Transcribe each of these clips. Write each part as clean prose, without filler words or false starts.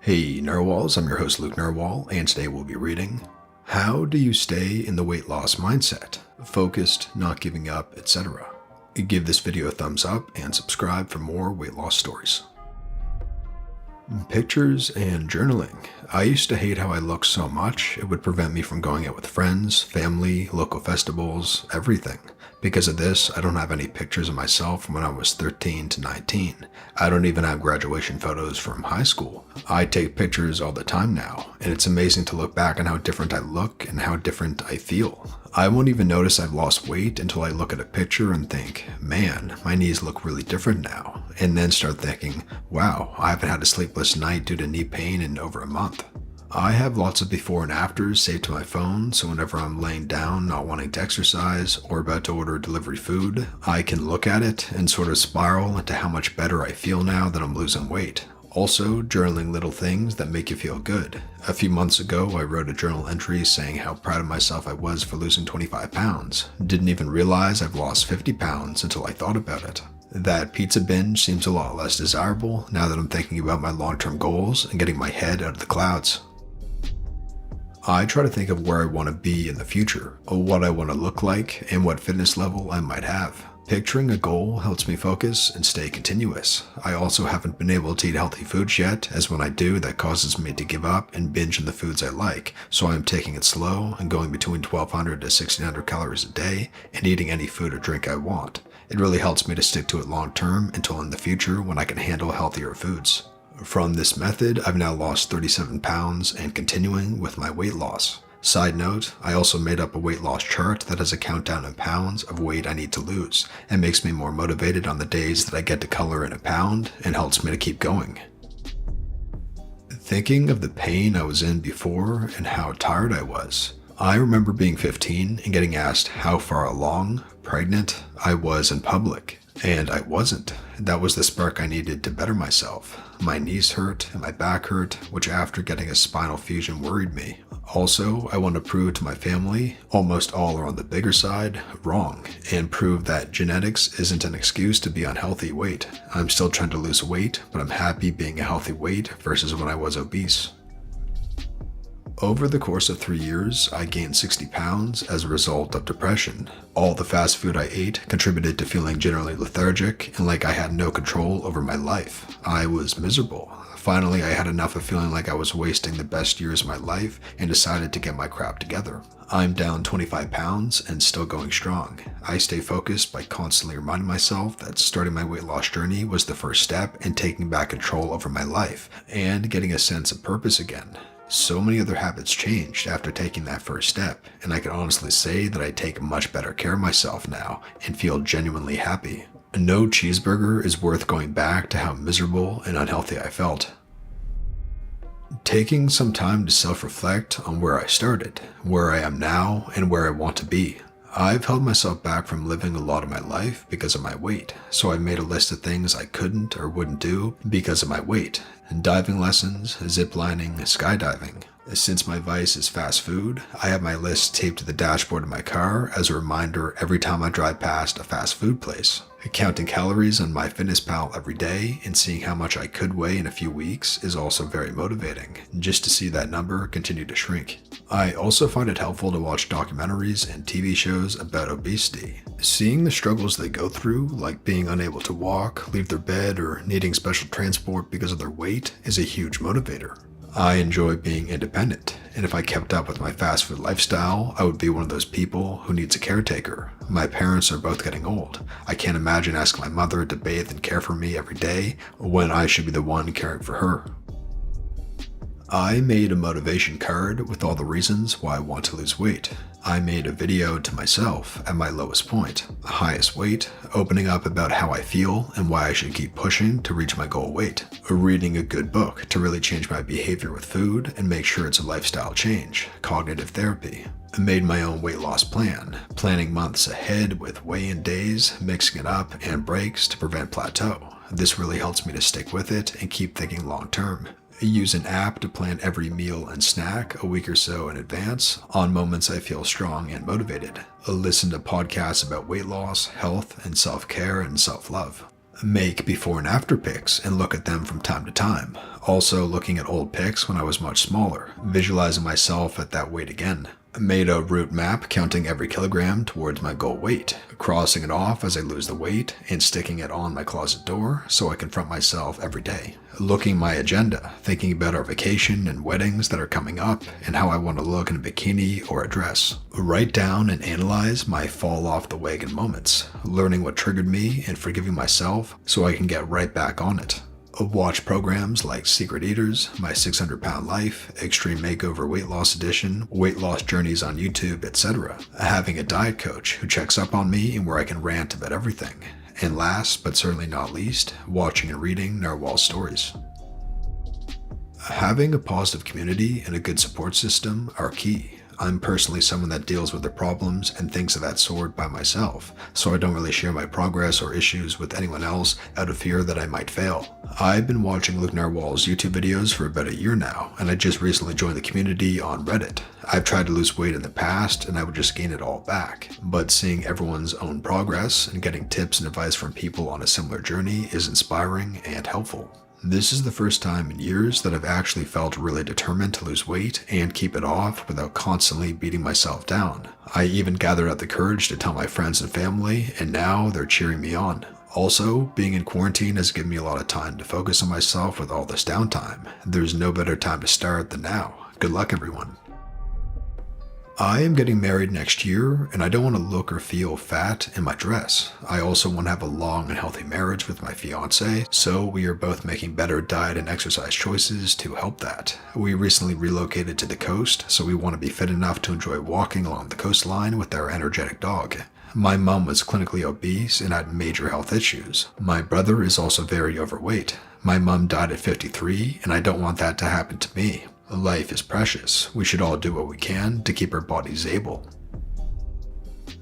Hey Narwhals, I'm your host Luke Narwhal, and today we'll be reading How Do You Stay in the Weight Loss Mindset? Focused, not giving up, etc. Give this video a thumbs up and subscribe for more weight loss stories. Pictures and journaling. I used to hate how I looked so much, it would prevent me from going out with friends, family, local festivals, everything. Because of this, I don't have any pictures of myself from when I was 13 to 19. I don't even have graduation photos from high school. I take pictures all the time now, and it's amazing to look back on how different I look and how different I feel. I won't even notice I've lost weight until I look at a picture and think, man, my knees look really different now, and then start thinking, wow, I haven't had a sleepless night due to knee pain in over a month. I have lots of before and afters saved to my phone, so whenever I'm laying down not wanting to exercise or about to order delivery food, I can look at it and sort of spiral into how much better I feel now that I'm losing weight. Also, journaling little things that make you feel good. A few months ago, I wrote a journal entry saying how proud of myself I was for losing 25 pounds. Didn't even realize I've lost 50 pounds until I thought about it. That pizza binge seems a lot less desirable now that I'm thinking about my long-term goals and getting my head out of the clouds. I try to think of where I want to be in the future, or what I want to look like, and what fitness level I might have. Picturing a goal helps me focus and stay continuous. I also haven't been able to eat healthy foods yet, as when I do, that causes me to give up and binge on the foods I like, so I'm taking it slow and going between 1,200 to 1,600 calories a day and eating any food or drink I want. It really helps me to stick to it long term until in the future when I can handle healthier foods. From this method, I've now lost 37 pounds and continuing with my weight loss. Side note, I also made up a weight loss chart that has a countdown in pounds of weight I need to lose and makes me more motivated on the days that I get to color in a pound and helps me to keep going. Thinking of the pain I was in before and how tired I was. I remember being 15 and getting asked how far along, pregnant, I was in public. And I wasn't. That was the spark I needed to better myself. My knees hurt and my back hurt, which after getting a spinal fusion worried me. Also, I want to prove to my family, almost all are on the bigger side, wrong, and prove that genetics isn't an excuse to be unhealthy weight. I'm still trying to lose weight, but I'm happy being a healthy weight versus when I was obese. Over the course of 3 years, I gained 60 pounds as a result of depression. All the fast food I ate contributed to feeling generally lethargic and like I had no control over my life. I was miserable. Finally, I had enough of feeling like I was wasting the best years of my life and decided to get my crap together. I'm down 25 pounds and still going strong. I stay focused by constantly reminding myself that starting my weight loss journey was the first step in taking back control over my life and getting a sense of purpose again. So many other habits changed after taking that first step, and I can honestly say that I take much better care of myself now and feel genuinely happy. No cheeseburger is worth going back to how miserable and unhealthy I felt. Taking some time to self-reflect on where I started, where I am now, and where I want to be. I've held myself back from living a lot of my life because of my weight, so I made a list of things I couldn't or wouldn't do because of my weight. Diving lessons, ziplining, skydiving. Since my vice is fast food, I have my list taped to the dashboard of my car as a reminder every time I drive past a fast food place. Counting calories on MyFitnessPal every day and seeing how much I could weigh in a few weeks is also very motivating, just to see that number continue to shrink. I also find it helpful to watch documentaries and TV shows about obesity. Seeing the struggles they go through, like being unable to walk, leave their bed, or needing special transport because of their weight, is a huge motivator. I enjoy being independent, and if I kept up with my fast food lifestyle, I would be one of those people who needs a caretaker. My parents are both getting old. I can't imagine asking my mother to bathe and care for me every day when I should be the one caring for her. I made a motivation card with all the reasons why I want to lose weight. I made a video to myself at my lowest point, highest weight, opening up about how I feel and why I should keep pushing to reach my goal weight. Reading a good book to really change my behavior with food and make sure it's a lifestyle change, cognitive therapy. I made my own weight loss plan, planning months ahead with weigh-in days, mixing it up, and breaks to prevent plateau. This really helps me to stick with it and keep thinking long term. I use an app to plan every meal and snack a week or so in advance on moments I feel strong and motivated. I listen to podcasts about weight loss, health, and self-care and self-love. Make before and after pics and look at them from time to time. Also looking at old pics when I was much smaller, visualizing myself at that weight again. Made a route map counting every kilogram towards my goal weight, crossing it off as I lose the weight, and sticking it on my closet door so I confront myself every day. Looking my agenda, thinking about our vacation and weddings that are coming up and how I want to look in a bikini or a dress. Write down and analyze my fall off the wagon moments, learning what triggered me and forgiving myself so I can get right back on it. Watch programs like Secret Eaters, My 600-Pound Life, Extreme Makeover Weight Loss Edition, Weight Loss Journeys on YouTube, etc. Having a diet coach who checks up on me and where I can rant about everything. And last, but certainly not least, watching and reading narwhal stories. Having a positive community and a good support system are key. I'm personally someone that deals with their problems and things of that sort by myself, so I don't really share my progress or issues with anyone else out of fear that I might fail. I've been watching Luke Narwhal's YouTube videos for about a year now, and I just recently joined the community on Reddit. I've tried to lose weight in the past, and I would just gain it all back, but seeing everyone's own progress and getting tips and advice from people on a similar journey is inspiring and helpful. This is the first time in years that I've actually felt really determined to lose weight and keep it off without constantly beating myself down. I even gathered up the courage to tell my friends and family, and now they're cheering me on. Also, being in quarantine has given me a lot of time to focus on myself with all this downtime. There's no better time to start than now. Good luck, everyone. I am getting married next year, and I don't want to look or feel fat in my dress. I also want to have a long and healthy marriage with my fiance, so we are both making better diet and exercise choices to help that. We recently relocated to the coast, so we want to be fit enough to enjoy walking along the coastline with our energetic dog. My mom was clinically obese and had major health issues. My brother is also very overweight. My mom died at 53, and I don't want that to happen to me. Life is precious. We should all do what we can to keep our bodies able.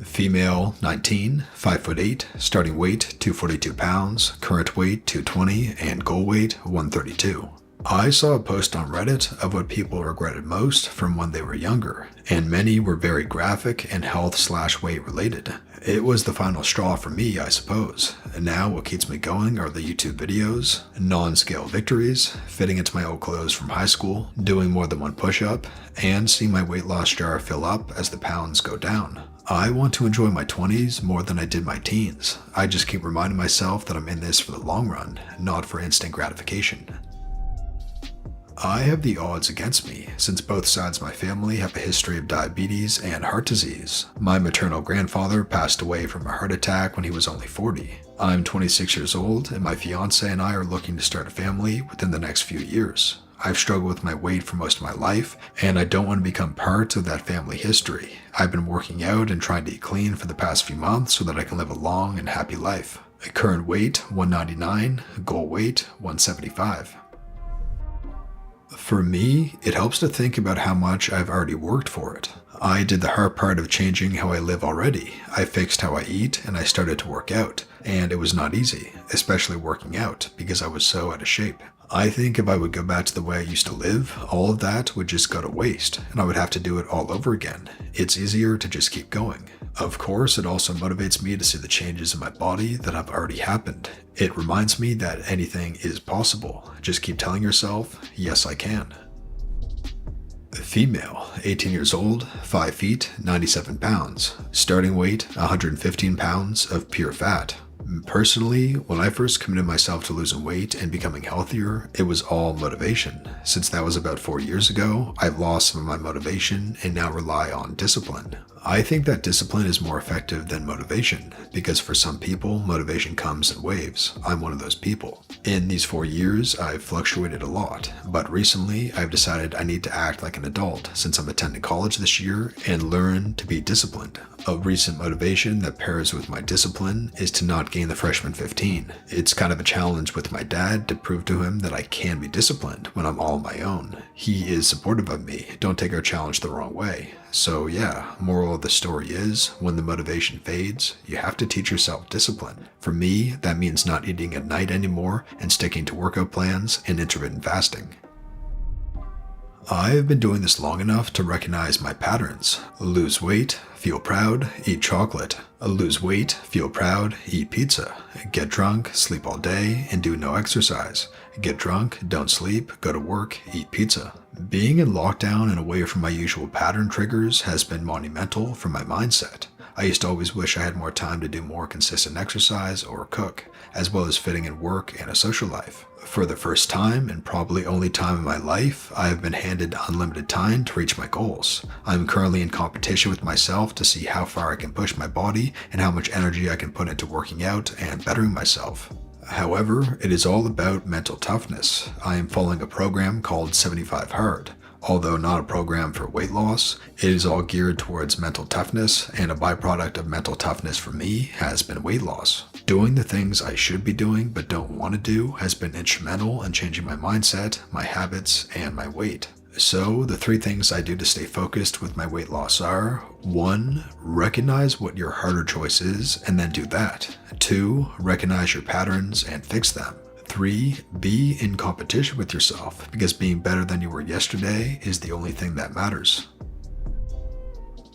Female, 19, 5'8", starting weight 242 pounds, current weight 220, and goal weight 132. I saw a post on Reddit of what people regretted most from when they were younger, and many were very graphic and health/weight related. It was the final straw for me, I suppose. And now what keeps me going are the YouTube videos, non-scale victories, fitting into my old clothes from high school, doing more than one push-up, and seeing my weight loss jar fill up as the pounds go down. I want to enjoy my 20s more than I did my teens. I just keep reminding myself that I'm in this for the long run, not for instant gratification. I have the odds against me, since both sides of my family have a history of diabetes and heart disease. My maternal grandfather passed away from a heart attack when he was only 40. I'm 26 years old, and my fiance and I are looking to start a family within the next few years. I've struggled with my weight for most of my life, and I don't want to become part of that family history. I've been working out and trying to eat clean for the past few months so that I can live a long and happy life. Current weight, 199, goal weight, 175. For me, it helps to think about how much I've already worked for it. I did the hard part of changing how I live already. I fixed how I eat and I started to work out. And it was not easy, especially working out, because I was so out of shape. I think if I would go back to the way I used to live, all of that would just go to waste, and I would have to do it all over again. It's easier to just keep going. Of course, it also motivates me to see the changes in my body that have already happened. It reminds me that anything is possible. Just keep telling yourself, yes, I can. Female, 18 years old, 5 feet, 97 pounds. Starting weight, 115 pounds of pure fat. Personally, when I first committed myself to losing weight and becoming healthier, it was all motivation. Since that was about 4 years ago, I've lost some of my motivation and now rely on discipline. I think that discipline is more effective than motivation, because for some people, motivation comes in waves. I'm one of those people. In these 4 years, I've fluctuated a lot, but recently I've decided I need to act like an adult since I'm attending college this year and learn to be disciplined. A recent motivation that pairs with my discipline is to not gain the freshman 15. It's kind of a challenge with my dad to prove to him that I can be disciplined when I'm all on my own. He is supportive of me. Don't take our challenge the wrong way. So yeah, moral of the story is, when the motivation fades, you have to teach yourself discipline. For me, that means not eating at night anymore and sticking to workout plans and intermittent fasting. I've been doing this long enough to recognize my patterns. Lose weight, feel proud, eat chocolate. Lose weight, feel proud, eat pizza. Get drunk, sleep all day, and do no exercise. Get drunk, don't sleep, go to work, eat pizza. Being in lockdown and away from my usual pattern triggers has been monumental for my mindset. I used to always wish I had more time to do more consistent exercise or cook, as well as fitting in work and a social life. For the first time, and probably only time in my life, I have been handed unlimited time to reach my goals. I'm currently in competition with myself to see how far I can push my body and how much energy I can put into working out and bettering myself. However, it is all about mental toughness. I am following a program called 75 Hard. Although not a program for weight loss, it is all geared towards mental toughness, and a byproduct of mental toughness for me has been weight loss. Doing the things I should be doing but don't want to do has been instrumental in changing my mindset, my habits, and my weight. So, the 3 things I do to stay focused with my weight loss are: 1. Recognize what your harder choice is and then do that. 2. Recognize your patterns and fix them. 3. Be in competition with yourself, because being better than you were yesterday is the only thing that matters.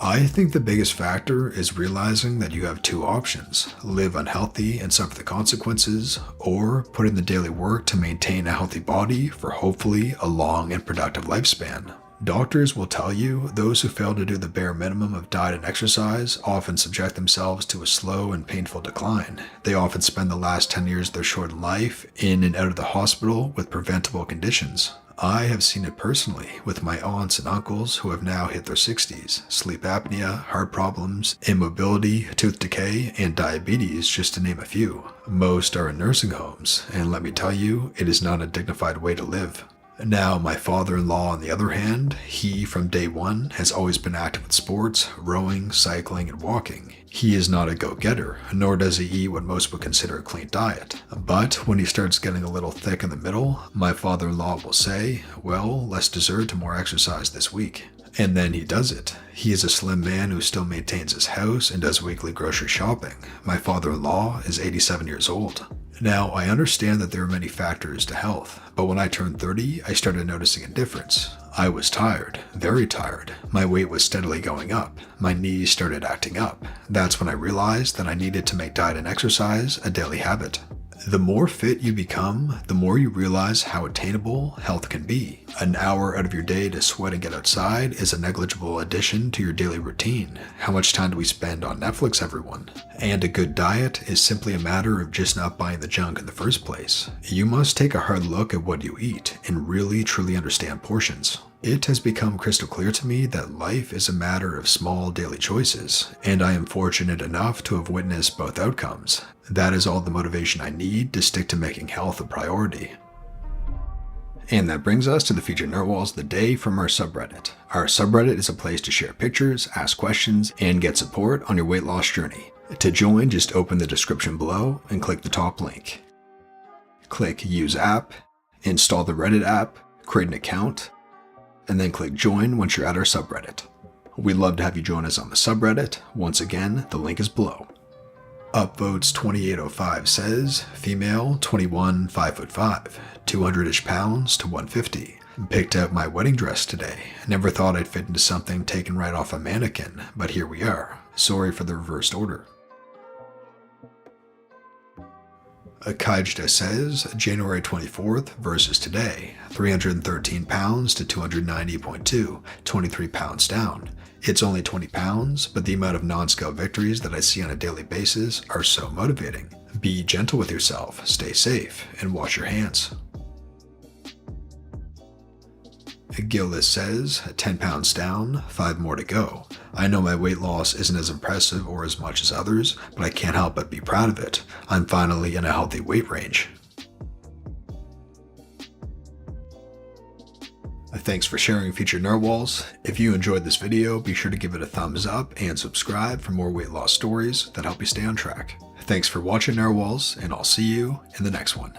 I think the biggest factor is realizing that you have 2 options: live unhealthy and suffer the consequences, or put in the daily work to maintain a healthy body for hopefully a long and productive lifespan. Doctors will tell you those who fail to do the bare minimum of diet and exercise often subject themselves to a slow and painful decline. They often spend the last 10 years of their short life in and out of the hospital with preventable conditions. I have seen it personally with my aunts and uncles who have now hit their 60s. Sleep apnea, heart problems, immobility, tooth decay, and diabetes, just to name a few. Most are in nursing homes, and let me tell you, it is not a dignified way to live. Now, my father-in-law, on the other hand, he from day one has always been active in sports, rowing, cycling, and walking. He is not a go-getter, nor does he eat what most would consider a clean diet. But when he starts getting a little thick in the middle, my father-in-law will say, well, less dessert and more exercise this week. And then he does it. He is a slim man who still maintains his house and does weekly grocery shopping. My father-in-law is 87 years old. Now, I understand that there are many factors to health, but when I turned 30, I started noticing a difference. I was tired, very tired. My weight was steadily going up. My knees started acting up. That's when I realized that I needed to make diet and exercise a daily habit. The more fit you become, the more you realize how attainable health can be. An hour out of your day to sweat and get outside is a negligible addition to your daily routine. How much time do we spend on Netflix, everyone? And a good diet is simply a matter of just not buying the junk in the first place. You must take a hard look at what you eat and really truly understand portions. It has become crystal clear to me that life is a matter of small daily choices, and I am fortunate enough to have witnessed both outcomes. That is all the motivation I need to stick to making health a priority. And that brings us to the featured narwhals of the day from our subreddit. Our subreddit is a place to share pictures, ask questions, and get support on your weight loss journey. To join, just open the description below and click the top link. Click Use App, install the Reddit app, create an account, and then click Join once you're at our subreddit. We'd love to have you join us on the subreddit. Once again, the link is below. Upvotes 2805 says, female, 21, 5'5", 200-ish pounds to 150. Picked out my wedding dress today. Never thought I'd fit into something taken right off a mannequin, but here we are. Sorry for the reversed order. Kaijda says, January 24th versus today, 313 pounds to 290.2, 23 pounds down. It's only 20 pounds, but the amount of non-scale victories that I see on a daily basis are so motivating. Be gentle with yourself, stay safe, and wash your hands. Gillis says, 10 pounds down, 5 more to go. I know my weight loss isn't as impressive or as much as others, but I can't help but be proud of it. I'm finally in a healthy weight range. Thanks for sharing featured narwhals. If you enjoyed this video, be sure to give it a thumbs up and subscribe for more weight loss stories that help you stay on track. Thanks for watching narwhals, and I'll see you in the next one.